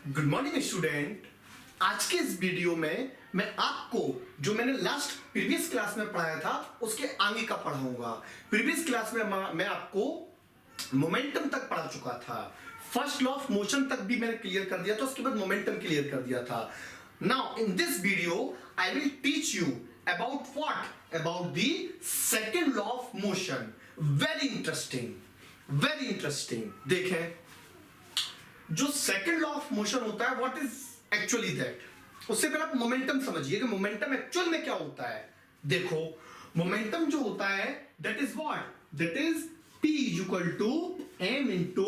Good morning student. आज के इस वीडियो में मैं आपको जो मैंने लास्ट प्रीवियस क्लास में पढ़ाया था उसके आगे का पढ़ाऊंगा। प्रीवियस क्लास में मैं आपको मोमेंटम तक पढ़ा चुका था, फर्स्ट लॉ ऑफ मोशन तक भी मैंने क्लियर कर दिया था, उसके बाद मोमेंटम क्लियर कर दिया था। Now in this video I will teach you about what, about the second law of motion. Very interesting, very interesting. देखें, जो सेकंड लॉ ऑफ मोशन होता है, व्हाट इज एक्चुअली दैट। उससे पहले आप मोमेंटम समझिए कि मोमेंटम एक्चुअल में क्या होता है। देखो, मोमेंटम जो होता है that is what, that is P equal to m into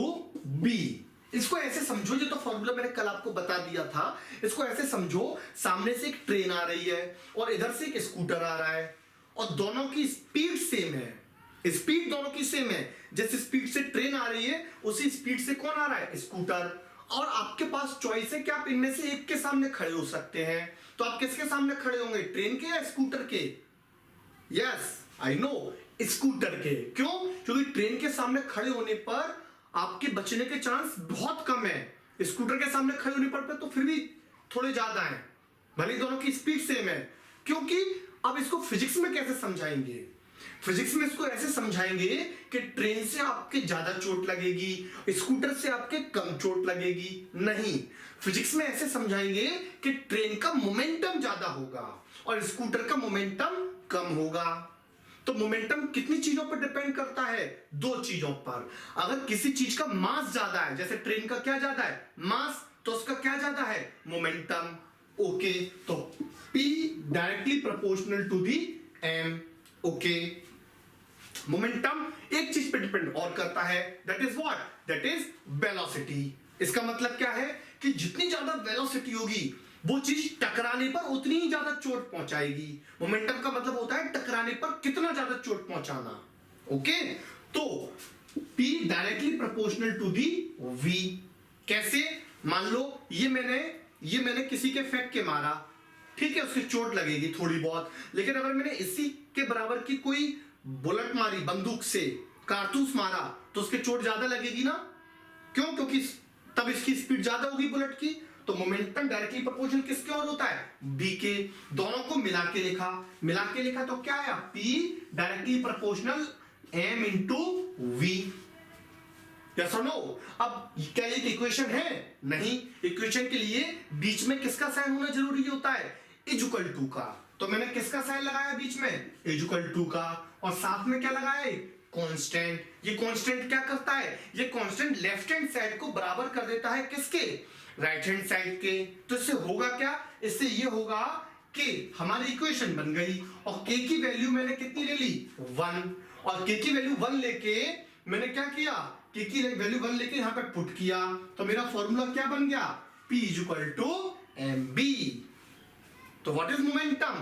B. इसको ऐसे समझो, ये तो फॉर्मूला मैंने कल आपको बता दिया था। इसको ऐसे समझो, सामने से एक ट्रेन आ रही है और इधर से एक स्कूटर आ रहा है और दोनों की स्पीड सेम है। स्पीड दोनों की सेम है। जैसे स्पीड से ट्रेन आ रही है उसी स्पीड से कौन आ रहा है, स्कूटर। और आपके पास चॉइस है कि आप इनमें से एक के सामने खड़े हो सकते हैं। तो आप किसके सामने खड़े होंगे, ट्रेन के या स्कूटर के? यस आई नो, स्कूटर के। क्यों? क्योंकि ट्रेन के सामने खड़े होने पर आपके बचने के चांस बहुत कम है। स्कूटर के सामने खड़े होने पर तो फिर भी थोड़े ज्यादा हैं, भले दोनों की स्पीड सेम है। क्योंकि अब इसको फिजिक्स में कैसे समझाएंगे? फिजिक्स में इसको ऐसे समझाएंगे कि ट्रेन से आपके ज्यादा चोट लगेगी, स्कूटर से आपके कम चोट लगेगी। नहीं, फिजिक्स में ऐसे समझाएंगे कि ट्रेन का मोमेंटम ज्यादा होगा और स्कूटर का मोमेंटम कम होगा। तो मोमेंटम कितनी चीजों पर डिपेंड करता है? दो चीजों पर। अगर किसी चीज का मास ज्यादा है, जैसे ट्रेन का क्या ज्यादा है, मास, तो उसका क्या ज्यादा है, मोमेंटम। ओके, तो P directly proportional to the m। Okay, momentum एक चीज पे डिपेंड और करता है, that is what, that is velocity. इसका मतलब क्या है कि जितनी ज्यादा वेलोसिटी होगी वो चीज टकराने पर उतनी ही ज्यादा चोट पहुंचाएगी। मोमेंटम का मतलब होता है टकराने पर कितना ज्यादा चोट पहुंचाना। ओके, तो P directly proportional to the V। कैसे? मान लो ये मैंने किसी के फेंक के मारा, ठीक है, उसकी चोट लगेगी थोड़ी बहुत। लेकिन अगर मैंने इसी के बराबर की कोई बुलेट मारी, बंदूक से कारतूस मारा, तो उसके चोट ज्यादा लगेगी ना। क्यों? क्योंकि तब इसकी स्पीड ज्यादा होगी बुलेट की। तो मोमेंटम डायरेक्टली प्रोपोर्शनल किसके और होता है, B के। दोनों को मिला के लिखा तो क्या आया, P directly proportional m into V। Yes और नो? अब क्या ये इक्वेशन है? नहीं, इक्वेशन के लिए बीच में किसका साइन होना जरूरी होता है, इक्वल टू का। तो मैंने किसका साइन लगाया बीच में, इक्वल टू का, और साथ में क्या लगाया, कांस्टेंट। ये कांस्टेंट क्या करता है, ये कांस्टेंट लेफ्ट हैंड साइड को बराबर कर देता है किसके, राइट हैंड साइड के। तो इससे होगा क्या, इससे ये होगा कि हमारी इक्वेशन बन गई और k की वैल्यू मैंने कितनी ले ली, 1। और k की वैल्यू 1 लेके मैंने क्या किया, k की वैल्यू 1 लेके यहां पे पुट किया, तो मेरा फॉर्मूला क्या बन गया, P इक्वल टू mb। तो what is momentum,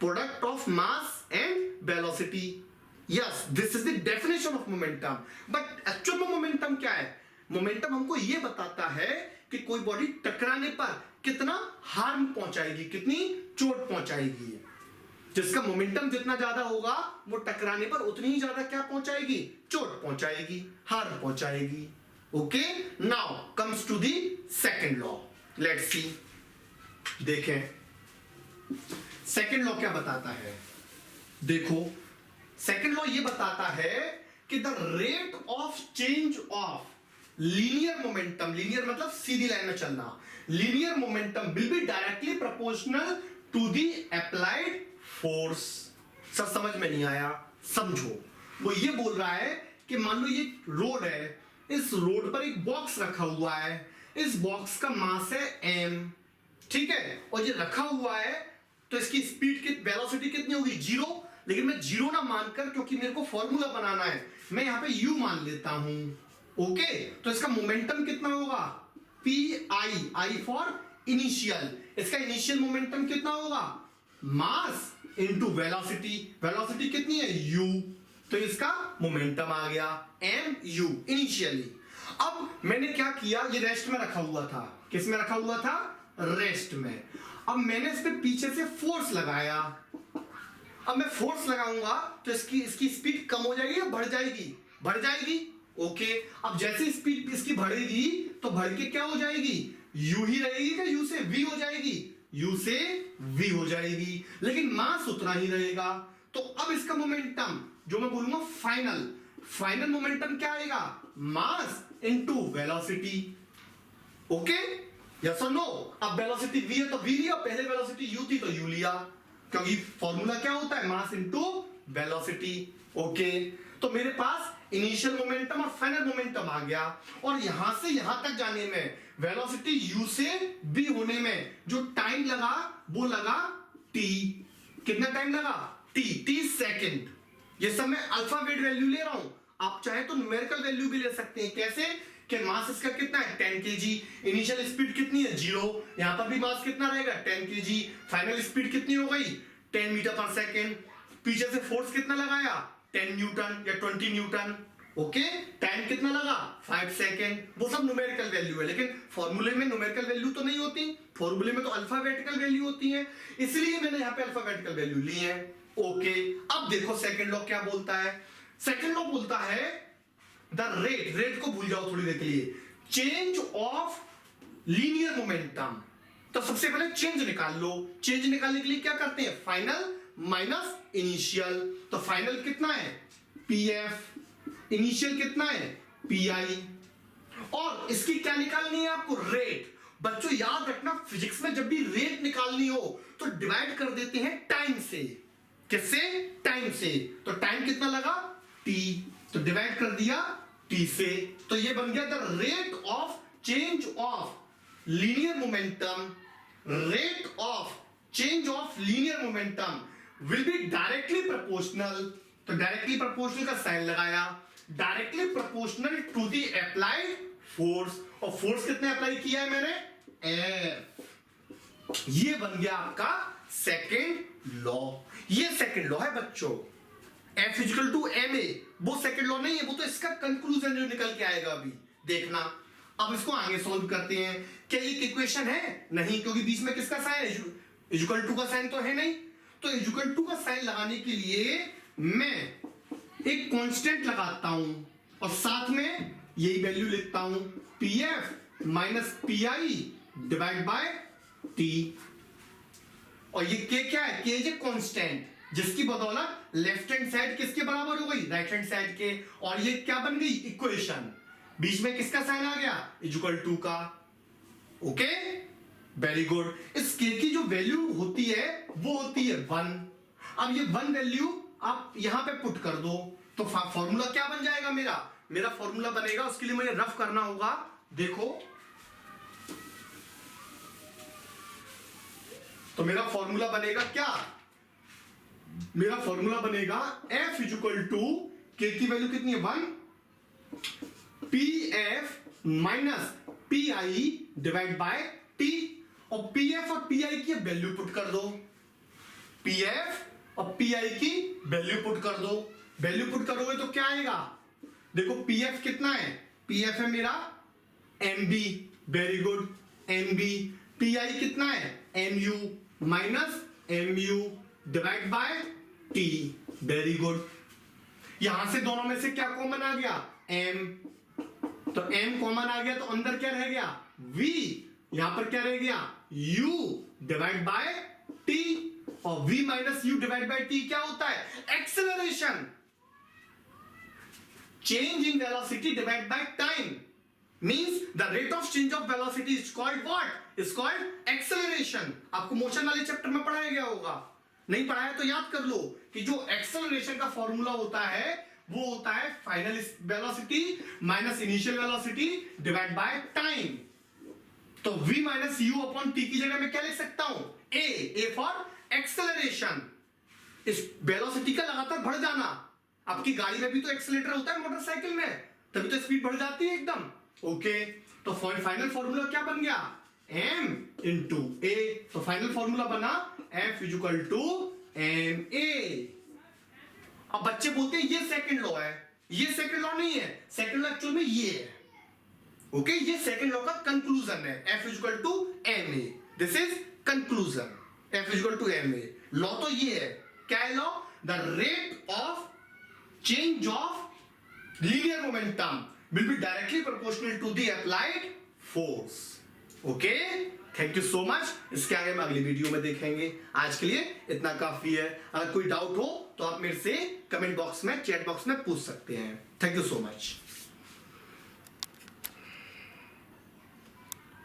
product of mass and velocity. Yes, this is the definition of momentum. But actual में मोमेंटम क्या है? मोमेंटम हमको यह बताता है कि कोई बॉडी टकराने पर कितना हार्म पहुंचाएगी, कितनी चोट पहुंचाएगी। जिसका मोमेंटम जितना ज्यादा होगा वो टकराने पर उतनी ही ज्यादा क्या पहुंचाएगी, चोट पहुंचाएगी, हार्म पहुंचाएगी। Okay, now comes to the second law. Let's see, देखें सेकंड लॉ क्या बताता है। देखो, सेकंड लॉ ये बताता है कि the rate of change of linear momentum, linear मतलब सीधी लाइन में चलना, linear momentum will be directly proportional to the applied force. Sir समझ में नहीं आया, समझो। वो ये बोल रहा है कि मान लो ये रोड है, इस रोड पर एक बॉक्स रखा हुआ है, इस बॉक्स का मास है m, ठीक है, और ये रखा हुआ है, तो इसकी स्पीड की वेलोसिटी कितनी होगी, 0। लेकिन मैं 0 ना मानकर, क्योंकि मेरे को फॉर्मूला बनाना है, मैं यहां पे u मान लेता हूं। ओके, तो इसका मोमेंटम कितना होगा, PI फॉर इनिशियल। इसका इनिशियल मोमेंटम कितना होगा, मास इनटू वेलोसिटी। वेलोसिटी कितनी है, u, तो इसका मोमेंटम आ गया mu इनिशियली। अब मैंने क्या किया, ये रेस्ट में रखा हुआ था, किस में रखा हुआ था, रेस्ट में। अब मैंने इस पे पीछे से फोर्स लगाया, अब मैं फोर्स लगाऊंगा तो इसकी स्पीड कम हो जाएगी या बढ़ जाएगी, बढ़ जाएगी। ओके, अब जैसे स्पीड इसकी बढ़ेगी तो बढ़ के क्या हो जाएगी, यू ही रहेगी क्या यू से वी हो जाएगी, यू से वी हो जाएगी, लेकिन मास उतना ही रहेगा। तो अब इसका मोमेंटम जो मैं बोलूंगा फाइनल मोमेंटम क्या आएगा, mass into velocity. Okay, yes और नो। अब वेलोसिटी v है तो v लिया, पहले वेलोसिटी u थी तो u लिया, क्योंकि फॉर्मूला क्या होता है, मास इनटू वेलोसिटी। ओके, तो मेरे पास इनिशियल मोमेंटम और फाइनल मोमेंटम आ गया, और यहां से यहां तक जाने में वेलोसिटी u से v होने में जो टाइम लगा वो लगा t। कितना टाइम लगा, t सेकेंड। ये सब मैं अल्फाबेट वैल्यू ले रहा हूं, आप चाहे तो न्यूमेरिकल वैल्यू भी ले सकते हैं। कैसे कि मास इसका कितना है 10 kg, इनिशियल स्पीड कितनी है 0, यहां पर भी मास कितना रहेगा 10 kg, फाइनल स्पीड कितनी हो गई 10 मीटर पर सेकेंड, पीछे से फोर्स कितना लगाया 10 न्यूटन या 20 न्यूटन। ओके, टाइम कितना लगा 5 सेकेंड। वो सब न्यूमेरिकल वैल्यू है, लेकिन फॉर्मूले में न्यूमेरिकल वैल्यू तो नहीं होती, फॉर्मूले में तो अल्फाबेटिकल वैल्यू होती है, इसलिए मैंने यहां पे अल्फाबेटिकल वैल्यू ली है। ओके, अब देखो सेकंड लॉ क्या बोलता है। सेकंड लॉ बोलता है द रेट को भूल जाओ थोड़ी देर के लिए, चेंज ऑफ लीनियर मोमेंटम। तो सबसे पहले चेंज निकाल लो। चेंज निकालने के लिए क्या करते हैं, फाइनल माइनस इनिशियल। तो फाइनल कितना है pf, इनिशियल कितना है pi, और इसकी क्या निकालनी है आपको, रेट। बच्चों याद रखना, फिजिक्स में जब भी रेट निकालनी हो तो डिवाइड कर देते हैं टाइम से। किससे, टाइम से। तो टाइम कितना लगा t, तो डिवाइड कर दिया t से, तो ये बन गया the rate of change of linear momentum. Rate of change of linear momentum will be directly proportional. तो डायरेक्टली प्रोपोर्शनल का साइन लगाया, directly proportional to the applied force. और फोर्स कितने अप्लाई किया है मैंने, F। ये बन गया आपका सेकेंड लॉ। ये सेकेंड लॉ है बच्चों, F इक्वल टू ma। वो सेकेंड लॉ नहीं है, वो तो इसका कंक्लूजन जो निकल के आएगा अभी देखना। अब इसको आगे सॉल्व करते हैं। क्या ये इक्वेशन है, नहीं, क्योंकि बीच में किसका साइन है, इक्वल टू का साइन तो है नहीं। तो इक्वल टू का साइन लगाने के लिए मैं एक कांस्टेंट लगाता हूं और साथ में यही वैल्यू लिखता हूं, pf minus pi divide by t। और ये k क्या है, k इज ए कांस्टेंट, जिसकी बदौलत लेफ्ट हैंड साइड किसके बराबर हो गई, राइट हैंड साइड के। और ये क्या बन गई, इक्वेशन। बीच में किसका साइन आ गया, इक्वल टू का। Okay, very good. इस k की जो वैल्यू होती है वो होती है 1। अब ये 1 वैल्यू आप यहां पे पुट कर दो, तो फॉर्मूला क्या बन जाएगा मेरा फॉर्मूला बनेगा। उसके लिए मुझे रफ करना होगा, देखो। तो मेरा फॉर्मूला बनेगा क्या, मेरा फॉर्मूला बनेगा F इक्वल टू K की वैल्यू कितनी है 1, PF minus PI divide by T। और PF और PI की वैल्यू पुट कर दो, PF और PI की वैल्यू पुट कर दो। वैल्यू पुट करोगे तो क्या आएगा, देखो PF कितना है, PF है मेरा MB, very good MB। PI कितना है MU minus MU divide by T, very good. यहां से दोनों में से क्या कॉमन आ गया, M। तो M कॉमन आ गया, तो अंदर क्या रह गया V, यहां पर क्या रह गया U डिवाइड बाय T। और V minus U divide by T क्या होता है, acceleration. Change in velocity divided by time means the rate of change of velocity is called what? Is called acceleration. आपको मोशन वाले chapter में पढ़ाया गया होगा, नहीं पढ़ाया तो याद कर लो कि जो एक्सेलरेशन का फॉर्मूला होता है वो होता है final velocity minus initial velocity divide by time. तो v minus u upon t की जगह मैं क्या लिख सकता हूं, a फॉर एक्सेलरेशन। इस वेलोसिटी का लगातार बढ़ जाना। आपकी गाड़ी में भी तो एक्सीलरेटर होता है मोटरसाइकिल में, तभी तो स्पीड बढ़ जाती है एकदम। ओके, तो फाइनल फॉर्मूला क्या बन गया, m इंटू a। तो फाइनल फॉर्मूला बना F इक्वल टू ma। अब बच्चे बोलते हैं ये सेकंड लॉ है, ये सेकंड लॉ नहीं है, सेकंड लॉ एक्चुअल में ये है। ओके, ये सेकंड लॉ का कंक्लूजन है, F equal to ma। This is conclusion, F equal to ma। Law तो ये है, क्या है law, the rate of change of linear momentum will be directly proportional to the applied force. Okay, thank you so much. इसके आगे हम अगली video में देखेंगे। आज के लिए इतना काफी है। अगर कोई डाउट हो तो आप मेरे से कमेंट बॉक्स में, चैट बॉक्स में पूछ सकते हैं। Thank you so much.